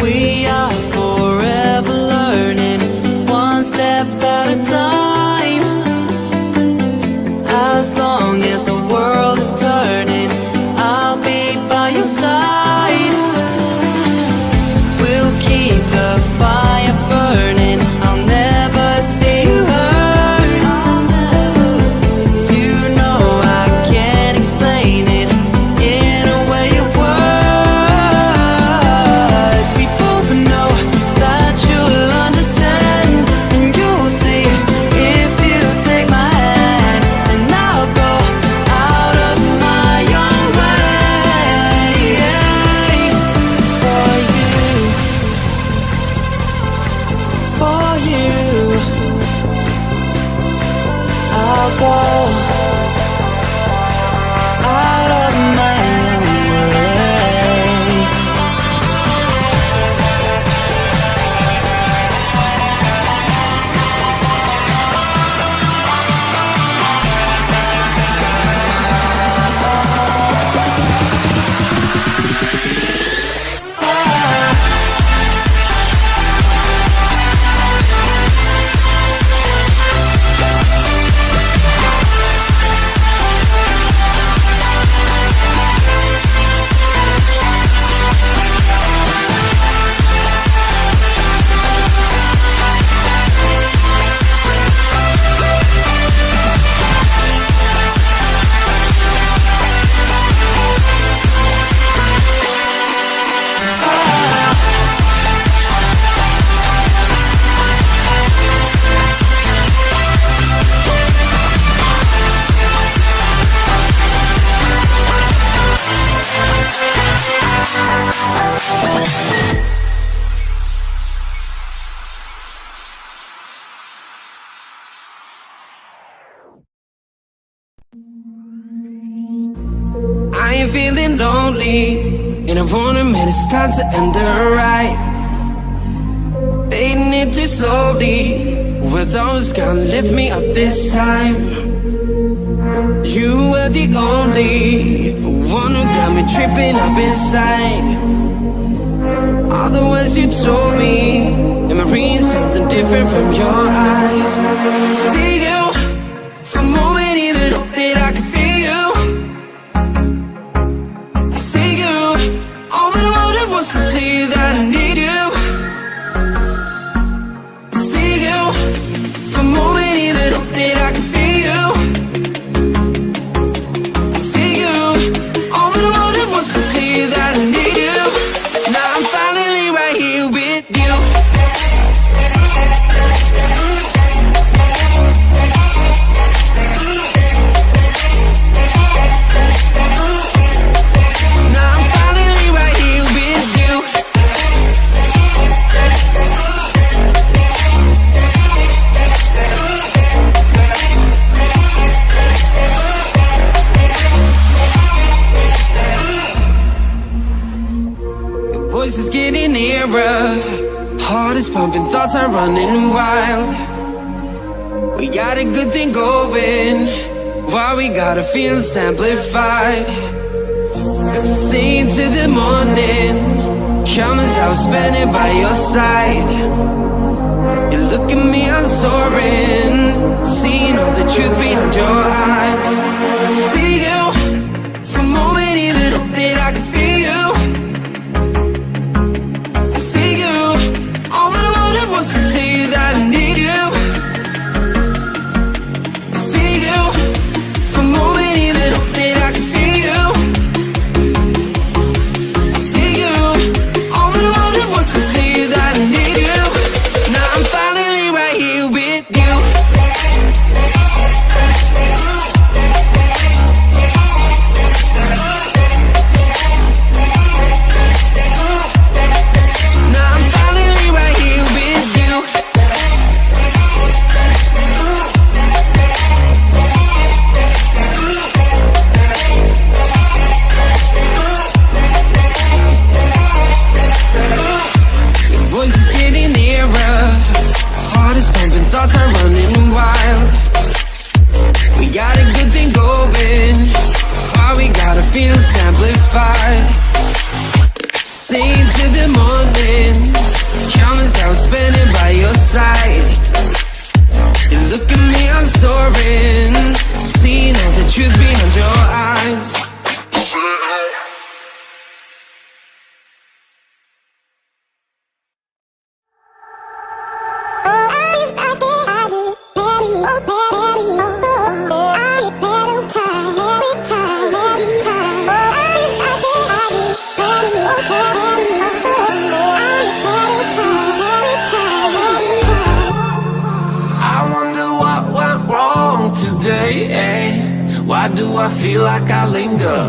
We are forever learning, one step at a time. As long as the world is turning, I'll be by your side. We'll keep the fire burning, I'll never see you hurt. You know I can't explain it in a way of words. We both know that you'll understand, and you'll see if you take my hand, and I'll go out of my own way for you, for you. I'll go out of my own way. I am feeling lonely, and I wanna admit it's time to end the ride. Fading it too slowly, with those gonna lift me up this time. You were the only one who got me tripping up inside. All the words you told me, am I reading something different from your eyes? See you, for a moment even hope that I could feel you. See you, all that I wanted was to tell you that I need you. See you, for a moment even hope that I could feel you. See you, all that I wanted was to tell you that I need you. Now I'm finally right here with you. Now I'm finally right here with you. Your voice is getting nearer, heart is pumping, thoughts are running wild. We got a good thing going, why we gotta feel amplified. Sing to the morning, countless hours spending by your side. You look at me, I'm soaring, seeing all the truth behind your eyes. See you, for a moment even hope that I can feel you. See you, all that I wanted was to tell you that I need you. See you, for a moment even hope that I can feel you. See you, all that I wanted was to tell you that I need you. Now I'm finally right here with you. I feel like I linger?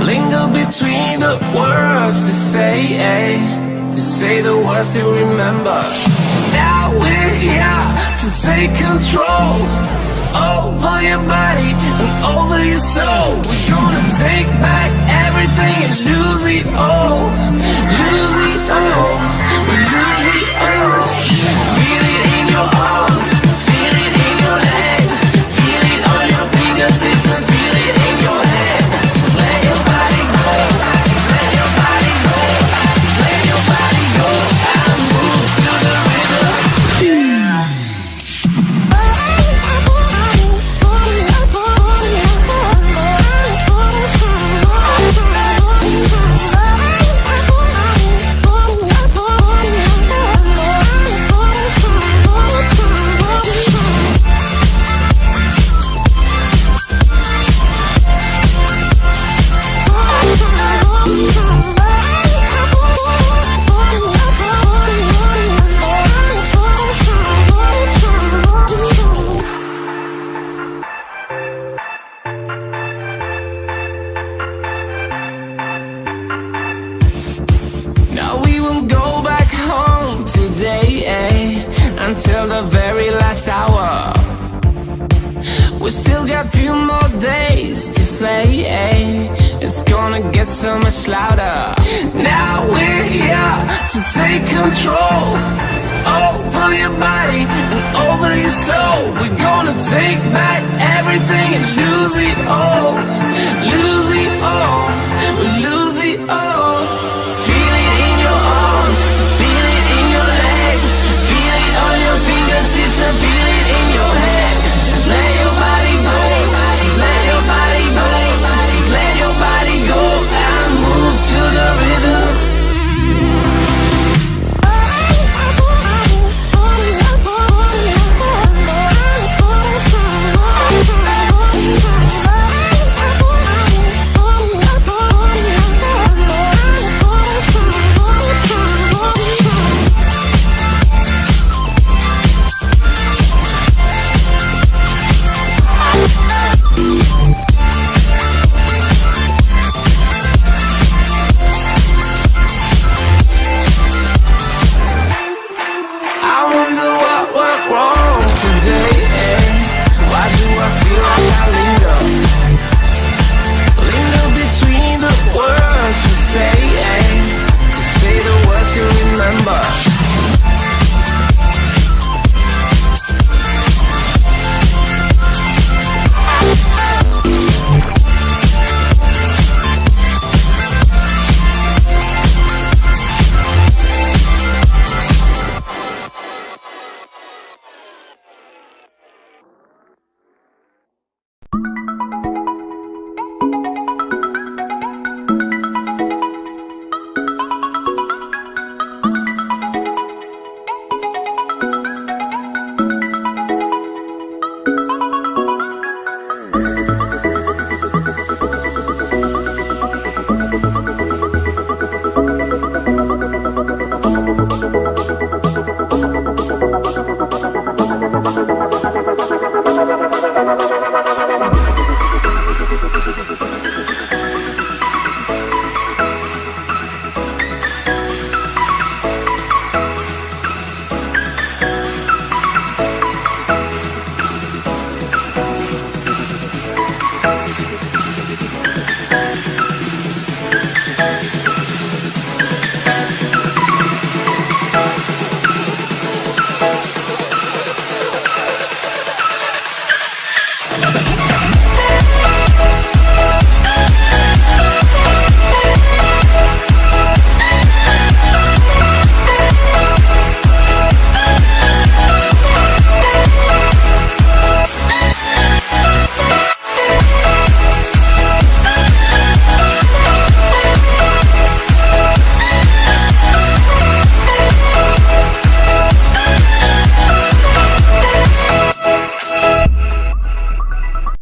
Linger between the words to say the words to remember. Now we're here to take control over your body and over your soul. We're gonna take back everything and lose it all. Lose it all. We lose it all. Feel it in your arms, feel it in your legs, feel it on your fingertips and feel it in your head. Just let your body go, just let your body go, just let your body go and move to the rhythm. Now we will go back home today, until the very last hour. We still got few more days to slay, it's gonna get so much louder. Now we're here to take control over your body and over your soul. We're gonna take back everything and lose it all. Lose it all. We lose it all. Feel it in your arms, feel it in your legs, feel it on your fingertips and feel it in your head. Just let your body go, just let your body go, just let your body go and move to the rhythm. I wonder what went wrong today, Why do I feel like I linger? Linger between the words to say the words you remember.